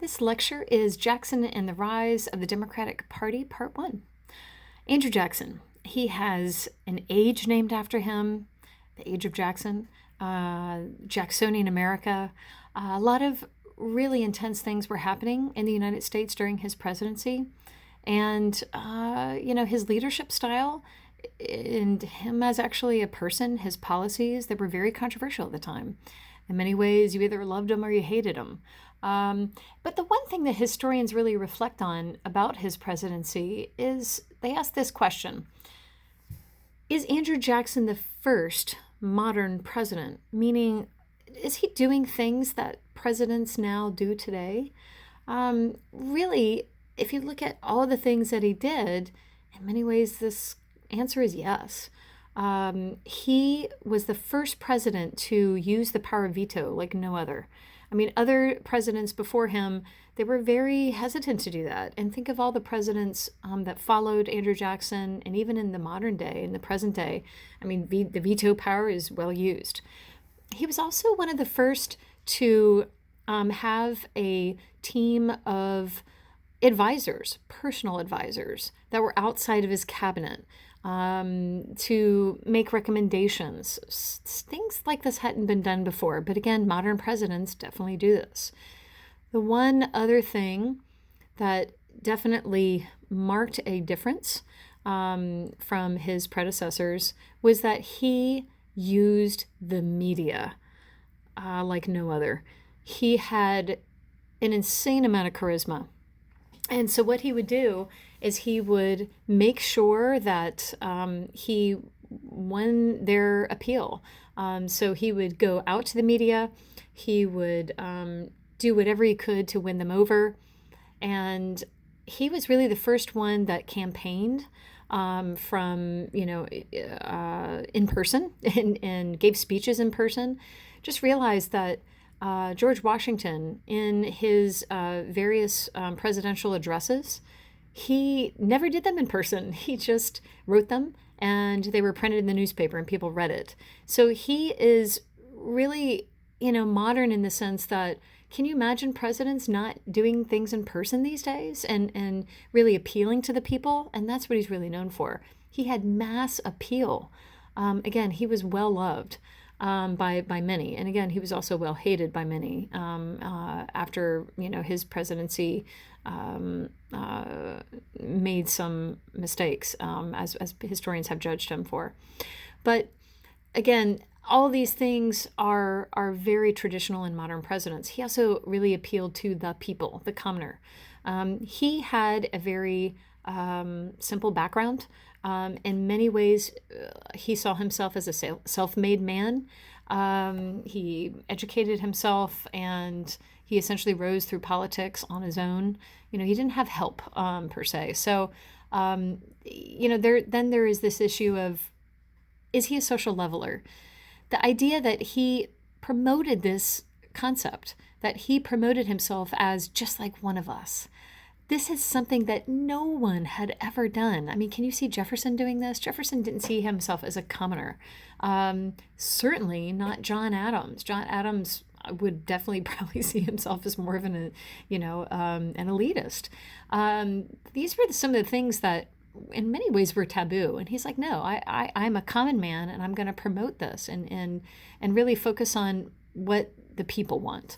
This lecture is Jackson and the Rise of the Democratic Party, Part 1. Andrew Jackson. He has an age named after him, the Age of Jackson, Jacksonian America. A lot of really intense things were happening in the United States during his presidency. And, his leadership style and him as actually a person, his policies, they were very controversial at the time. In many ways, you either loved him or you hated him. But the one thing that historians really reflect on about his presidency is they ask this question: is Andrew Jackson the first modern president? Meaning, is he doing things that presidents now do today? Really, if you look at all the things that he did, in many ways, this answer is yes. He was the first president to use the power of veto like no other. I mean, other presidents before him, they were very hesitant to do that. And think of all the presidents that followed Andrew Jackson, and even in the modern day, in the present day, I mean, the veto power is well used. He was also one of the first to have a team of advisors, personal advisors, that were outside of his cabinet to make recommendations. Things like this hadn't been done before, but again, modern presidents definitely do this. The one other thing that definitely marked a difference from his predecessors was that he used the media like no other. He had an insane amount of charisma. And so what he would do is he would make sure that he won their appeal. So he would go out to the media. He would do whatever he could to win them over. And he was really the first one that campaigned from, in person and gave speeches in person. Just realized that George Washington, in his various presidential addresses, he never did them in person. He just wrote them, and they were printed in the newspaper, and people read it. So he is really, modern in the sense that, can you imagine presidents not doing things in person these days and really appealing to the people? And that's what he's really known for. He had mass appeal. Again, he was well loved by many. And again, he was also well hated by many after, his presidency made some mistakes, as historians have judged him for. But again, all these things are very traditional in modern presidents. He also really appealed to the people, the commoner. He had a very simple background. In many ways, he saw himself as a self-made man. He educated himself, and he essentially rose through politics on his own. He didn't have help per se. So, there is this issue of, is he a social leveler? The idea that he promoted this concept, that he promoted himself as just like one of us. This is something that no one had ever done. I mean, can you see Jefferson doing this? Jefferson didn't see himself as a commoner. Certainly not John Adams. John Adams would definitely probably see himself as more of an elitist. These were some of the things that in many ways were taboo. And he's like, no, I'm a common man, and I'm going to promote this and really focus on what the people want.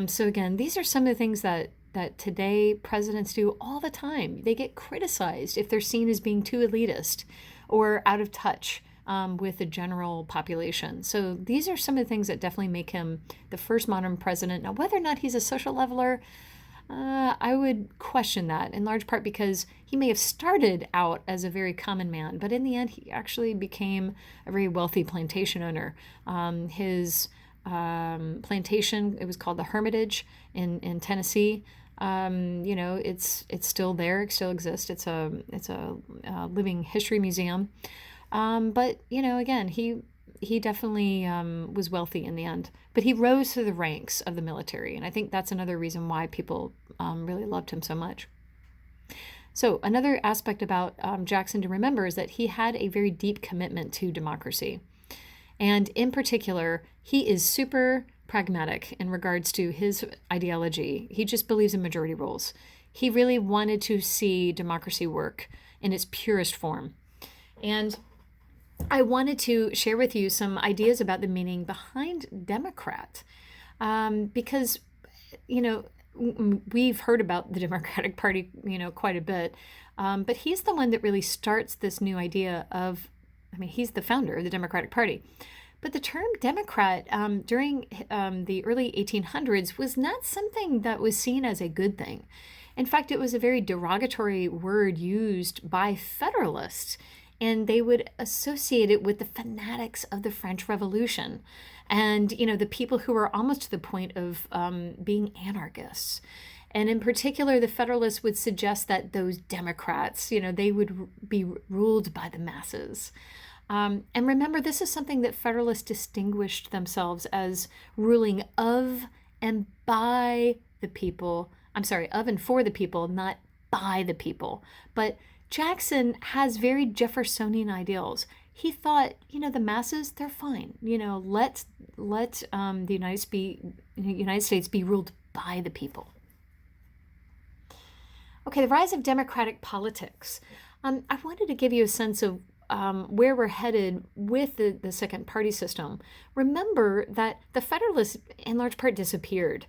So again, these are some of the things that today presidents do all the time. They get criticized if they're seen as being too elitist or out of touch with the general population. So these are some of the things that definitely make him the first modern president. Now, whether or not he's a social leveler, I would question that, in large part because he may have started out as a very common man, but in the end, he actually became a very wealthy plantation owner. His plantation, it was called the Hermitage in Tennessee. It's still there. It still exists. It's a living history museum. But again, he definitely was wealthy in the end. But he rose through the ranks of the military, and I think that's another reason why people really loved him so much. So another aspect about Jackson to remember is that he had a very deep commitment to democracy. And in particular, he is super pragmatic in regards to his ideology. He just believes in majority rules. He really wanted to see democracy work in its purest form. And I wanted to share with you some ideas about the meaning behind Democrat, because, we've heard about the Democratic Party, quite a bit, but he's the one that really starts this new idea of, he's the founder of the Democratic Party. But the term Democrat during the early 1800s was not something that was seen as a good thing. In fact, it was a very derogatory word used by Federalists, and they would associate it with the fanatics of the French Revolution and, the people who were almost to the point of being anarchists. And in particular, the Federalists would suggest that those Democrats, they would be ruled by the masses. And remember, this is something that Federalists distinguished themselves as ruling of and by the people. I'm sorry, of and for the people, not by the people. But Jackson has very Jeffersonian ideals. He thought, the masses, they're fine. Let the United States be ruled by the people. Okay, the rise of democratic politics. I wanted to give you a sense of where we're headed with the second party system. Remember that the Federalists, in large part, disappeared.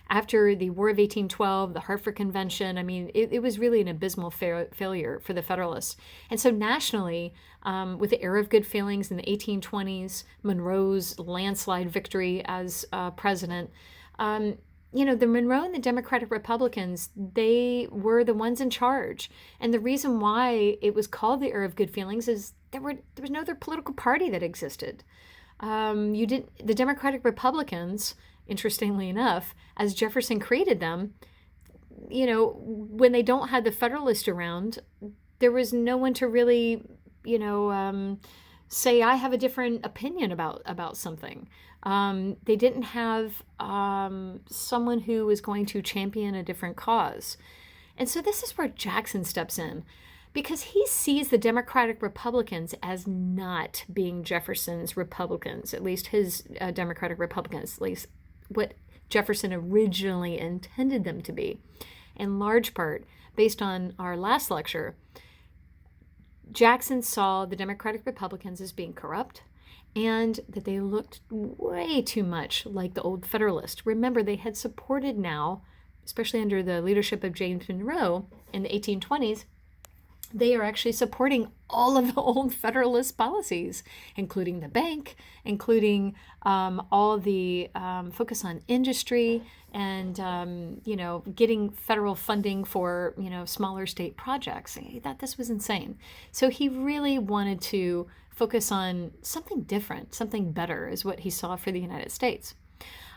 After the War of 1812, the Hartford Convention, it was really an abysmal failure for the Federalists. And so nationally, with the era of good feelings in the 1820s, Monroe's landslide victory as president, the Monroe and the Democratic Republicans, they were the ones in charge. And the reason why it was called the era of good feelings is there was no other political party that existed. The Democratic Republicans, interestingly enough, as Jefferson created them, when they don't have the Federalist around, there was no one to really, say, I have a different opinion about something. They didn't have someone who was going to champion a different cause. And so this is where Jackson steps in, because he sees the Democratic Republicans as not being Jefferson's Republicans, at least his Democratic Republicans, at least what Jefferson originally intended them to be. In large part, based on our last lecture, Jackson saw the Democratic Republicans as being corrupt and that they looked way too much like the old Federalists. Remember, they had supported now, especially under the leadership of James Monroe in the 1820s, they are actually supporting all of the old Federalist policies, including the bank, including all the focus on industry and, getting federal funding for, smaller state projects. He thought this was insane. So he really wanted to focus on something different, something better is what he saw for the United States.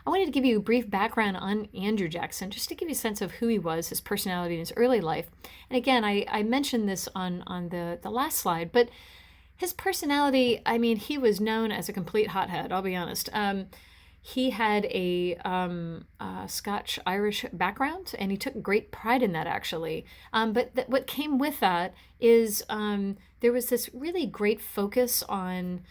I wanted to give you a brief background on Andrew Jackson, just to give you a sense of who he was, his personality, and his early life. And again, I mentioned this on the last slide, but his personality, he was known as a complete hothead, I'll be honest. He had a Scotch-Irish background, and he took great pride in that, actually. But what came with that is there was this really great focus on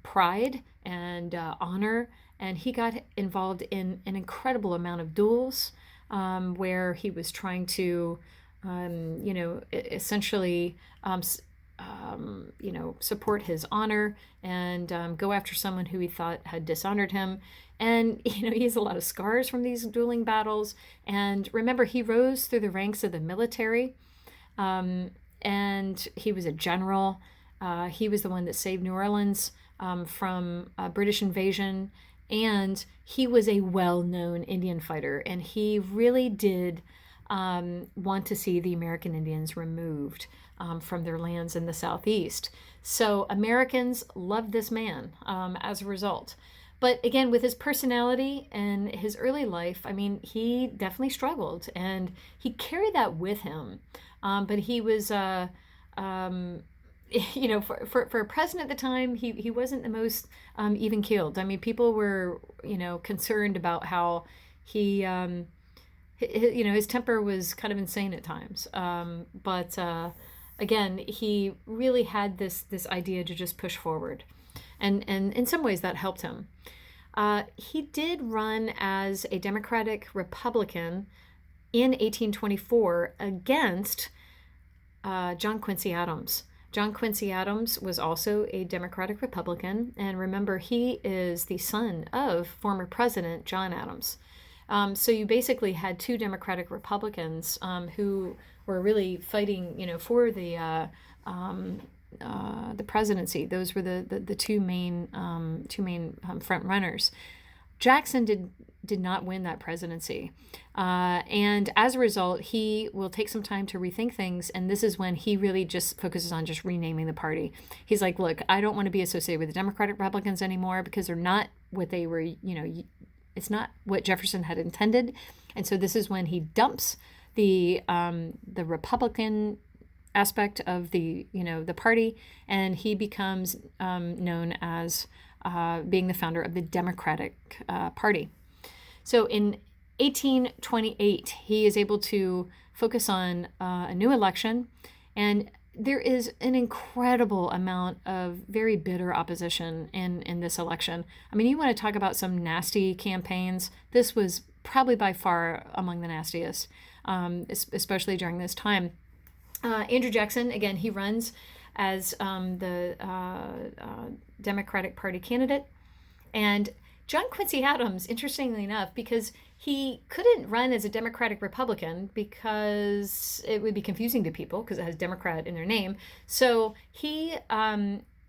pride and honor. And he got involved in an incredible amount of duels where he was trying to, essentially, support his honor and go after someone who he thought had dishonored him. And, he has a lot of scars from these dueling battles. And remember, he rose through the ranks of the military, and he was a general. He was the one that saved New Orleans from British invasion. And he was a well-known Indian fighter, and he really did want to see the American Indians removed from their lands in the Southeast. So Americans loved this man as a result. But again, with his personality and his early life, he definitely struggled, and he carried that with him. But he was... for a president at the time, he wasn't the most even-keeled. People were, concerned about how he, his temper was kind of insane at times. But again, he really had this idea to just push forward. And in some ways that helped him. He did run as a Democratic Republican in 1824 against John Quincy Adams. John Quincy Adams was also a Democratic Republican, and remember, he is the son of former President John Adams. So you basically had two Democratic Republicans who were really fighting, for the presidency. Those were the two main front runners. Jackson did not win that presidency. And as a result, he will take some time to rethink things. And this is when he really just focuses on just renaming the party. He's like, look, I don't want to be associated with the Democratic Republicans anymore because they're not what they were, it's not what Jefferson had intended. And so this is when he dumps the Republican aspect of the party, and he becomes known as being the founder of the Democratic Party. So in 1828, he is able to focus on a new election, and there is an incredible amount of very bitter opposition in this election. I mean, you want to talk about some nasty campaigns. This was probably by far among the nastiest, especially during this time. Andrew Jackson, again, he runs as the Democratic Party candidate. And John Quincy Adams, interestingly enough, because he couldn't run as a Democratic Republican because it would be confusing to people because it has Democrat in their name. So he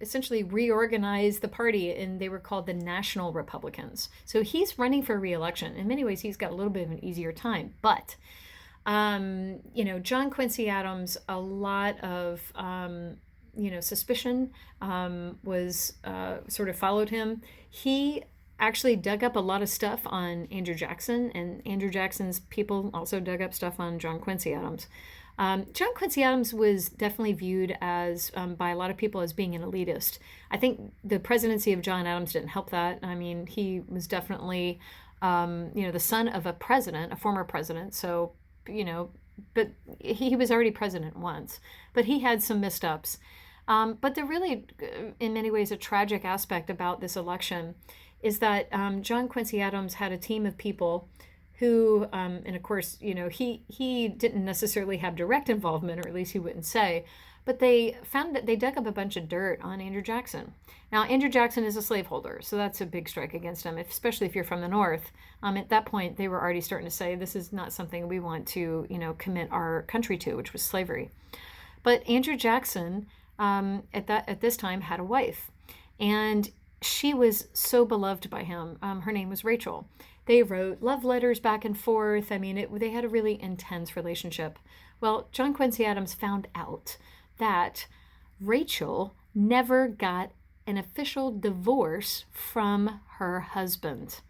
essentially reorganized the party, and they were called the National Republicans. So he's running for re-election. In many ways, he's got a little bit of an easier time. But John Quincy Adams, a lot of, suspicion was sort of followed him. He actually dug up a lot of stuff on Andrew Jackson, and Andrew Jackson's people also dug up stuff on John Quincy Adams. John Quincy Adams was definitely viewed as, by a lot of people, as being an elitist. I think the presidency of John Adams didn't help that. I mean, he was definitely, the son of a president, a former president, so but he was already president once, but he had some missteps. But the really, in many ways, a tragic aspect about this election is that John Quincy Adams had a team of people who, and of course, he didn't necessarily have direct involvement, or at least he wouldn't say, but they found that they dug up a bunch of dirt on Andrew Jackson. Now, Andrew Jackson is a slaveholder, so that's a big strike against him, especially if you're from the North. At that point, they were already starting to say, this is not something we want to, commit our country to, which was slavery. But Andrew Jackson, at this time, had a wife, and she was so beloved by him. Her name was Rachel. They wrote love letters back and forth. I mean, they had a really intense relationship. Well, John Quincy Adams found out that Rachel never got an official divorce from her husband,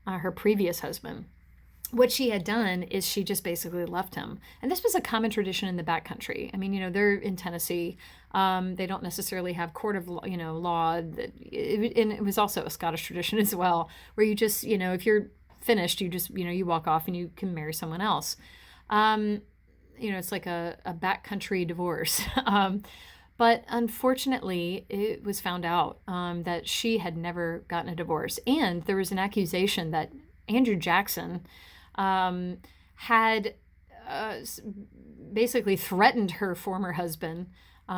her previous husband. What she had done is she just basically left him. And this was a common tradition in the backcountry. I mean, they're in Tennessee. They don't necessarily have court of law. And it was also a Scottish tradition as well, where you just, if you're finished, you just, you walk off and you can marry someone else. It's like a backcountry divorce. But unfortunately, it was found out that she had never gotten a divorce. And there was an accusation that Andrew Jackson had basically threatened her former husband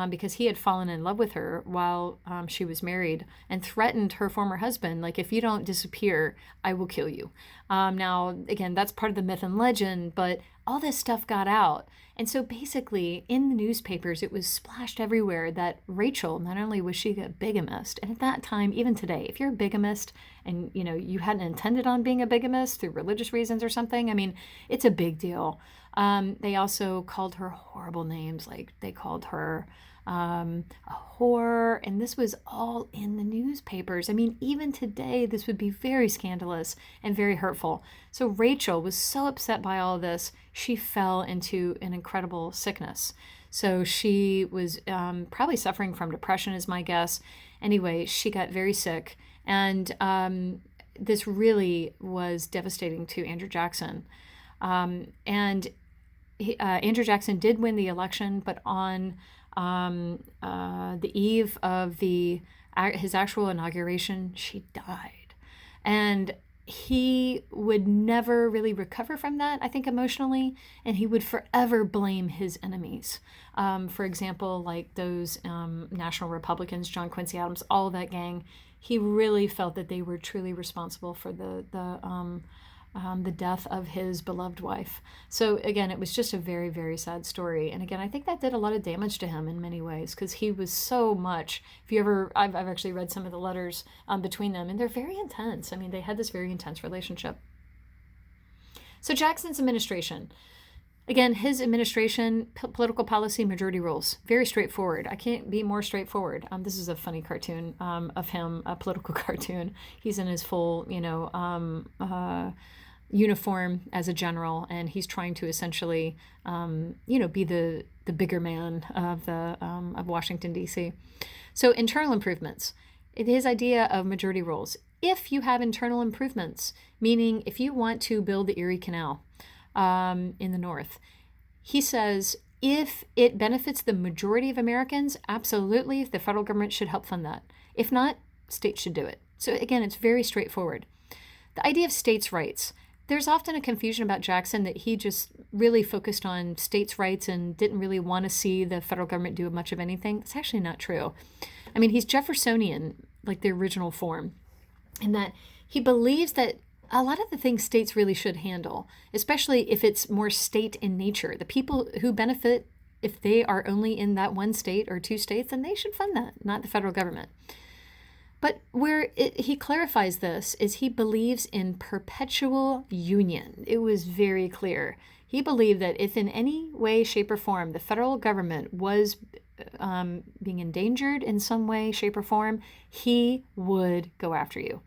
because he had fallen in love with her while she was married, and threatened her former husband, like, if you don't disappear, I will kill you. Now, again, that's part of the myth and legend, but all this stuff got out. And so basically, in the newspapers, it was splashed everywhere that Rachel, not only was she a bigamist, and at that time, even today, if you're a bigamist and, you hadn't intended on being a bigamist through religious reasons or something, I mean, it's a big deal. They also called her horrible names, like they called her a whore, and this was all in the newspapers. I mean, even today, this would be very scandalous and very hurtful. So Rachel was so upset by all this, she fell into an incredible sickness. So she was probably suffering from depression, is my guess. Anyway, she got very sick, and this really was devastating to Andrew Jackson. And Andrew Jackson did win the election, but on the eve of his actual inauguration, she died. And he would never really recover from that, I think, emotionally, and he would forever blame his enemies. For example, like those National Republicans, John Quincy Adams, all that gang, he really felt that they were truly responsible for the death of his beloved wife. So again, it was just a very, very sad story. And again, I think that did a lot of damage to him in many ways, because he was so much. If you ever, I've actually read some of the letters between them, and they're very intense. I mean, they had this very intense relationship. So Jackson's administration. Again, his administration, political policy, majority rules, very straightforward. I can't be more straightforward. This is a funny cartoon of him, a political cartoon. He's in his full, uniform as a general, and he's trying to essentially, be the bigger man of Washington, D.C. So internal improvements. His idea of majority rules. If you have internal improvements, meaning if you want to build the Erie Canal, in the North. He says, if it benefits the majority of Americans, absolutely, the federal government should help fund that. If not, states should do it. So again, it's very straightforward. The idea of states' rights. There's often a confusion about Jackson that he just really focused on states' rights and didn't really want to see the federal government do much of anything. It's actually not true. I mean, he's Jeffersonian, like the original form, in that he believes that a lot of the things states really should handle, especially if it's more state in nature. The people who benefit, if they are only in that one state or two states, then they should fund that, not the federal government. But where he clarifies this is he believes in perpetual union. It was very clear. He believed that if in any way, shape, or form the federal government was being endangered in some way, shape, or form, he would go after you.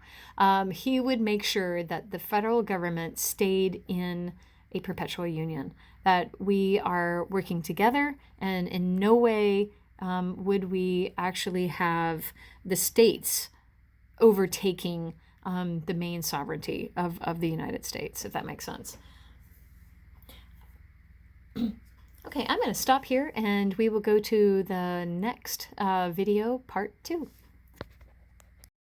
He would make sure that the federal government stayed in a perpetual union, that we are working together, and in no way would we actually have the states overtaking the main sovereignty of the United States, if that makes sense. Okay, I'm going to stop here, and we will go to the next video, part 2.